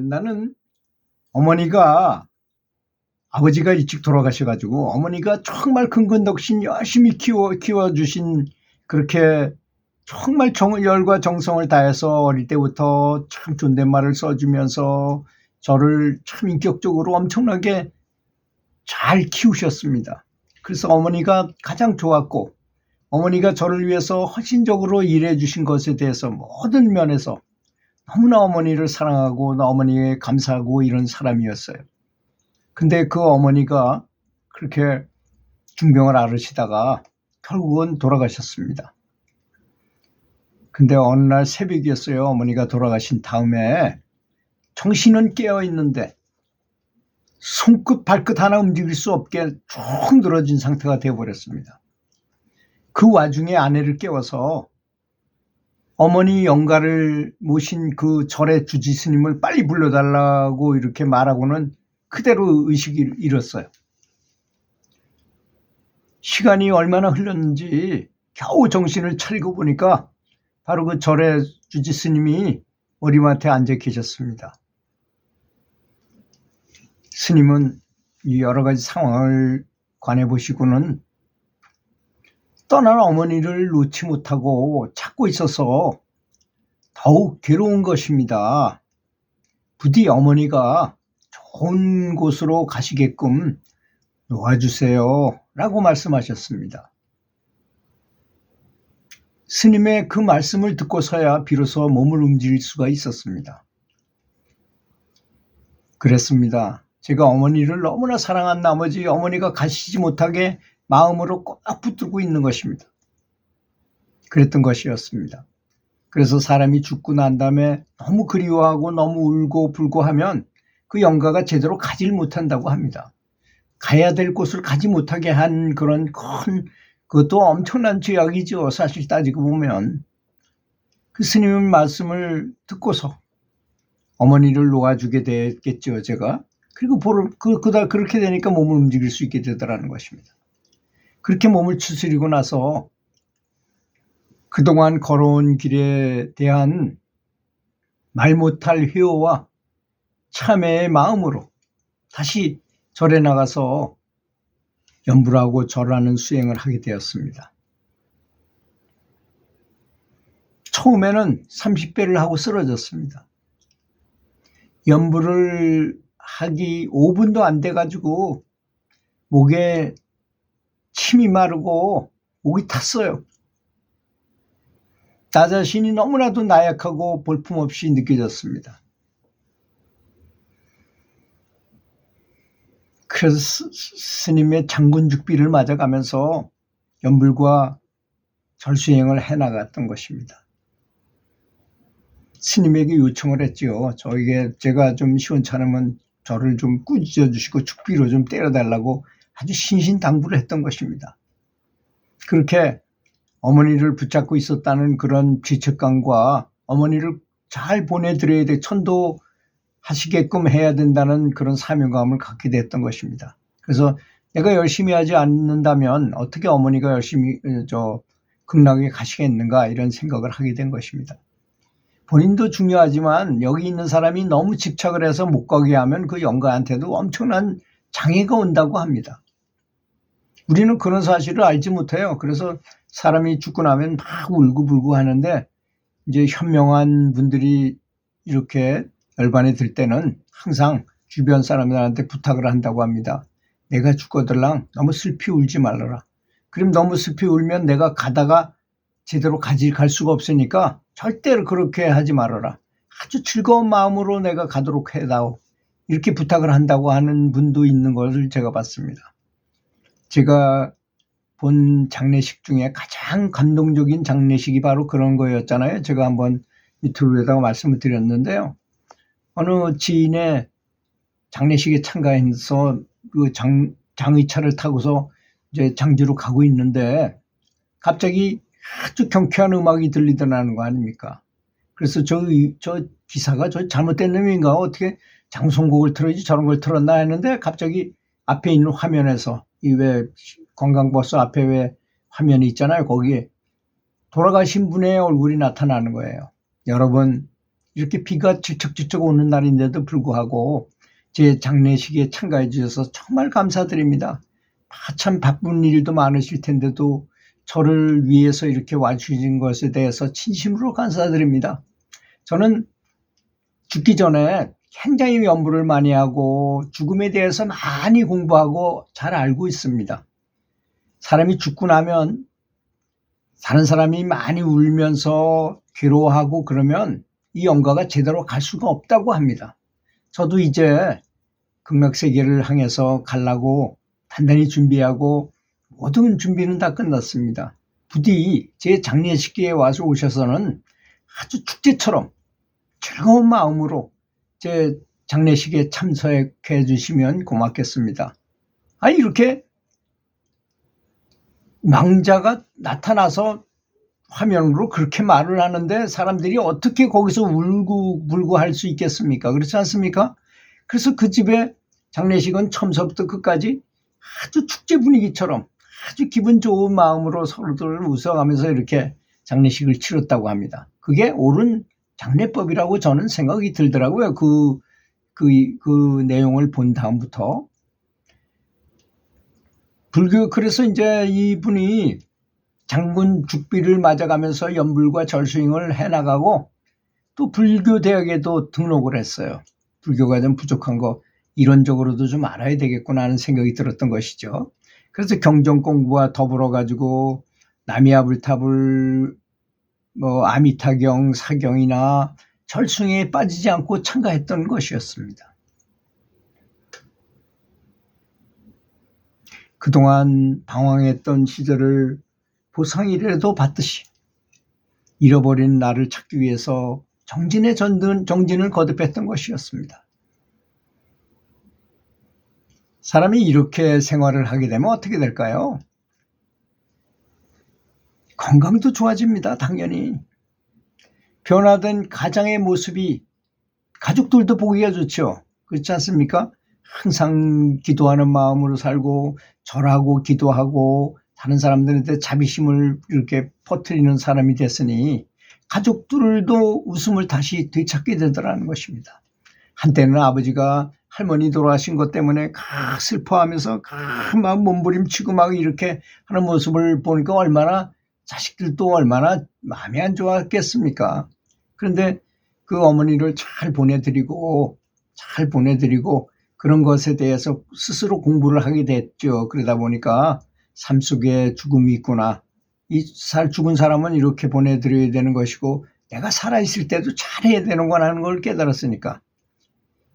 나는 어머니가 아버지가 일찍 돌아가셔가지고 어머니가 정말 근근덕신 열심히 키워주신 그렇게 정말 열과 정성을 다해서 어릴 때부터 참 존댓말을 써주면서 저를 참 인격적으로 엄청나게 잘 키우셨습니다. 그래서 어머니가 가장 좋았고 어머니가 저를 위해서 헌신적으로 일해 주신 것에 대해서 모든 면에서 너무나 어머니를 사랑하고 어머니에 감사하고 이런 사람이었어요. 근데 그 어머니가 그렇게 중병을 앓으시다가 결국은 돌아가셨습니다. 근데 어느 날 새벽이었어요. 어머니가 돌아가신 다음에 정신은 깨어 있는데 손끝 발끝 하나 움직일 수 없게 쭉 늘어진 상태가 되어버렸습니다. 그 와중에 아내를 깨워서 어머니 영가를 모신 그 절의 주지 스님을 빨리 불러달라고 이렇게 말하고는 그대로 의식을 잃었어요. 시간이 얼마나 흘렀는지 겨우 정신을 차리고 보니까 바로 그 절의 주지 스님이 머리맡에 앉아 계셨습니다. 스님은 이 여러 가지 상황을 관해 보시고는 떠난 어머니를 놓지 못하고 찾고 있어서 더욱 괴로운 것입니다. 부디 어머니가 좋은 곳으로 가시게끔 놓아주세요 라고 말씀하셨습니다. 스님의 그 말씀을 듣고서야 비로소 몸을 움직일 수가 있었습니다. 그랬습니다. 제가 어머니를 너무나 사랑한 나머지 어머니가 가시지 못하게 마음으로 꼭 붙들고 있는 것입니다. 그랬던 것이었습니다. 그래서 사람이 죽고 난 다음에 너무 그리워하고 너무 울고 불고 하면 그 영가가 제대로 가질 못한다고 합니다. 가야 될 곳을 가지 못하게 한 그런 큰 그것도 엄청난 죄악이죠. 사실 따지고 보면. 그 스님의 말씀을 듣고서 어머니를 놓아주게 됐겠죠, 제가. 그리고 그렇게 되니까 몸을 움직일 수 있게 되더라는 것입니다. 그렇게 몸을 추스리고 나서 그동안 걸어온 길에 대한 말 못할 회오와 참회의 마음으로 다시 절에 나가서 연불하고 절하는 수행을 하게 되었습니다. 처음에는 30배를 하고 쓰러졌습니다. 연불을 하기 5분도 안 돼가지고 목에 침이 마르고 목이 탔어요. 나 자신이 너무나도 나약하고 볼품없이 느껴졌습니다. 그래서 스님의 장군죽비를 맞아가면서 연불과 절수행을 해나갔던 것입니다. 스님에게 요청을 했죠. 제가 좀 시원찮으면 저를 좀 꾸짖어 주시고 죽비로 좀 때려달라고 아주 신신당부를 했던 것입니다. 그렇게 어머니를 붙잡고 있었다는 그런 죄책감과 어머니를 잘 보내드려야 돼, 천도하시게끔 해야 된다는 그런 사명감을 갖게 됐던 것입니다. 그래서 내가 열심히 하지 않는다면 어떻게 어머니가 열심히 극락에 가시겠는가 이런 생각을 하게 된 것입니다. 본인도 중요하지만 여기 있는 사람이 너무 집착을 해서 못 가게 하면 그 영가한테도 엄청난 장애가 온다고 합니다. 우리는 그런 사실을 알지 못해요. 그래서 사람이 죽고 나면 막 울고불고 하는데 이제 현명한 분들이 이렇게 열반에 들 때는 항상 주변 사람들한테 부탁을 한다고 합니다. 내가 죽거들랑 너무 슬피 울지 말아라. 그럼 너무 슬피 울면 내가 가다가 제대로 갈 수가 없으니까 절대로 그렇게 하지 말아라. 아주 즐거운 마음으로 내가 가도록 해다오. 이렇게 부탁을 한다고 하는 분도 있는 것을 제가 봤습니다. 제가 본 장례식 중에 가장 감동적인 장례식이 바로 그런 거였잖아요. 제가 한번 유튜브에다가 말씀을 드렸는데요. 어느 지인의 장례식에 참가해서 그 장의차를 타고서 이제 장지로 가고 있는데 갑자기 아주 경쾌한 음악이 들리더라는 거 아닙니까? 그래서 저 기사가 저 잘못된 놈인가 어떻게 장송곡을 틀어야지 저런 걸 틀었나 했는데 갑자기 앞에 있는 화면에서 이 왜 관광버스 앞에 왜 화면이 있잖아요. 거기에 돌아가신 분의 얼굴이 나타나는 거예요. 여러분 이렇게 비가 질척질척 오는 날인데도 불구하고 제 장례식에 참가해 주셔서 정말 감사드립니다. 참 바쁜 일도 많으실 텐데도 저를 위해서 이렇게 와주신 것에 대해서 진심으로 감사드립니다. 저는 죽기 전에 굉장히 연구를 많이 하고 죽음에 대해서 많이 공부하고 잘 알고 있습니다. 사람이 죽고 나면 다른 사람이 많이 울면서 괴로워하고 그러면 이 영가가 제대로 갈 수가 없다고 합니다. 저도 이제 극락세계를 향해서 가려고 단단히 준비하고 모든 준비는 다 끝났습니다. 부디 제 장례식에 와서 오셔서는 아주 축제처럼 즐거운 마음으로 제 장례식에 참석해 주시면 고맙겠습니다. 이렇게 망자가 나타나서 화면으로 그렇게 말을 하는데 사람들이 어떻게 거기서 울고 불고 할 수 있겠습니까? 그렇지 않습니까? 그래서 그 집에 장례식은 처음부터 끝까지 아주 축제 분위기처럼 아주 기분 좋은 마음으로 서로들 웃어가면서 이렇게 장례식을 치렀다고 합니다. 그게 옳은 장례법이라고 저는 생각이 들더라고요. 그 내용을 본 다음부터. 그래서 이제 이분이 장군 죽비를 맞아가면서 연불과 절수행을 해나가고 또 불교 대학에도 등록을 했어요. 불교가 좀 부족한 거 이론적으로도 좀 알아야 되겠구나 하는 생각이 들었던 것이죠. 그래서 경전 공부와 더불어 가지고 나미아불탑을 아미타경, 사경이나 절수행에 빠지지 않고 참가했던 것이었습니다. 그동안 방황했던 시절을 보상이라도 받듯이 잃어버린 나를 찾기 위해서 정진을 거듭했던 것이었습니다. 사람이 이렇게 생활을 하게 되면 어떻게 될까요? 건강도 좋아집니다. 당연히. 변화된 가장의 모습이 가족들도 보기가 좋죠. 그렇지 않습니까? 항상 기도하는 마음으로 살고 절하고 기도하고 다른 사람들한테 자비심을 이렇게 퍼뜨리는 사람이 됐으니 가족들도 웃음을 다시 되찾게 되더라는 것입니다. 한때는 아버지가 할머니 돌아가신 것 때문에 슬퍼하면서 막 몸부림치고 막 이렇게 하는 모습을 보니까 자식들도 얼마나 마음이 안 좋았겠습니까? 그런데 그 어머니를 잘 보내드리고 그런 것에 대해서 스스로 공부를 하게 됐죠. 그러다 보니까 삶 속에 죽음이 있구나. 죽은 사람은 이렇게 보내드려야 되는 것이고 내가 살아있을 때도 잘해야 되는구나 하는 걸 깨달았으니까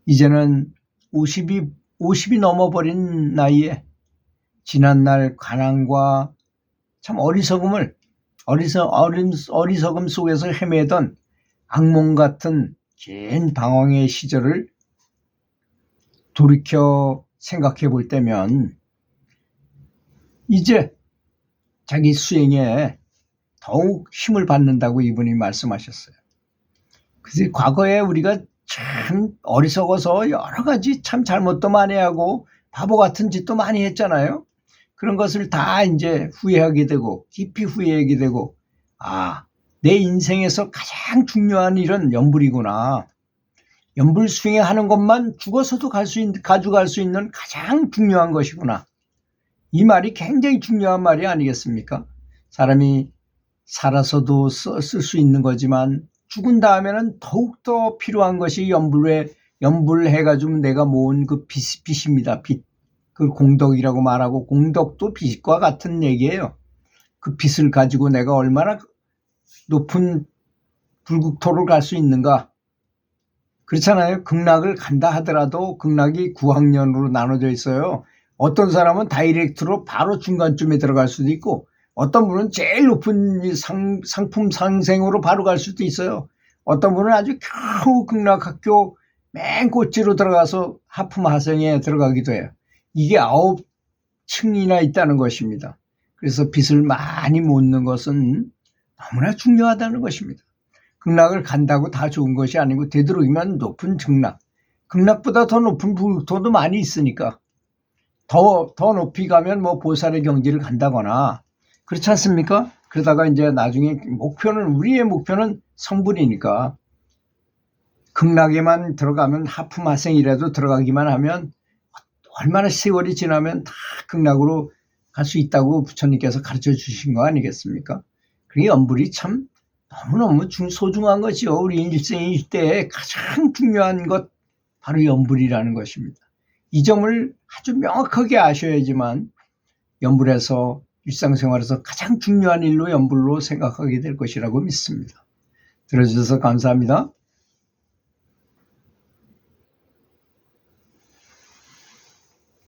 이제는 50이 넘어버린 나이에 지난날 가난과 참 어리석음 속에서 헤매던 악몽 같은 긴 방황의 시절을 돌이켜 생각해 볼 때면 이제 자기 수행에 더욱 힘을 받는다고 이분이 말씀하셨어요. 그래서 과거에 우리가 참 어리석어서 여러 가지 참 잘못도 많이 하고 바보 같은 짓도 많이 했잖아요. 그런 것을 다 이제 후회하게 되고 깊이 후회하게 되고 내 인생에서 가장 중요한 일은 연불이구나. 연불 수행하는 것만 죽어서도 가져갈 수 있는 가장 중요한 것이구나. 이 말이 굉장히 중요한 말이 아니겠습니까? 사람이 살아서도 쓸 수 있는 거지만 죽은 다음에는 더욱더 필요한 것이 연불해가지고 내가 모은 그 빚입니다. 빚. 그 공덕이라고 말하고 공덕도 빚과 같은 얘기예요. 그 빚을 가지고 내가 얼마나 높은 불국토를 갈 수 있는가. 그렇잖아요. 극락을 간다 하더라도 극락이 구학년으로 나눠져 있어요. 어떤 사람은 다이렉트로 바로 중간쯤에 들어갈 수도 있고 어떤 분은 제일 높은 상품 상생으로 바로 갈 수도 있어요. 어떤 분은 아주 겨우 극락학교 맨 꼭지로 들어가서 하품하생에 들어가기도 해요. 이게 9층이나 있다는 것입니다. 그래서 빚을 많이 묻는 것은 너무나 중요하다는 것입니다. 극락을 간다고 다 좋은 것이 아니고 되도록이면 높은 극락보다 더 높은 불국토도 많이 있으니까 더 높이 가면 보살의 경지를 간다거나 그렇지 않습니까? 그러다가 이제 나중에 우리의 목표는 성불이니까 극락에만 들어가면 하품화생이라도 들어가기만 하면 얼마나 세월이 지나면 다 극락으로 갈 수 있다고 부처님께서 가르쳐 주신 거 아니겠습니까? 그 연불이 참 너무너무 소중한 것이요. 우리 일생일대에 가장 중요한 것 바로 연불이라는 것입니다. 이 점을 아주 명확하게 아셔야지만 연불에서 일상생활에서 가장 중요한 일로 연불로 생각하게 될 것이라고 믿습니다. 들어주셔서 감사합니다.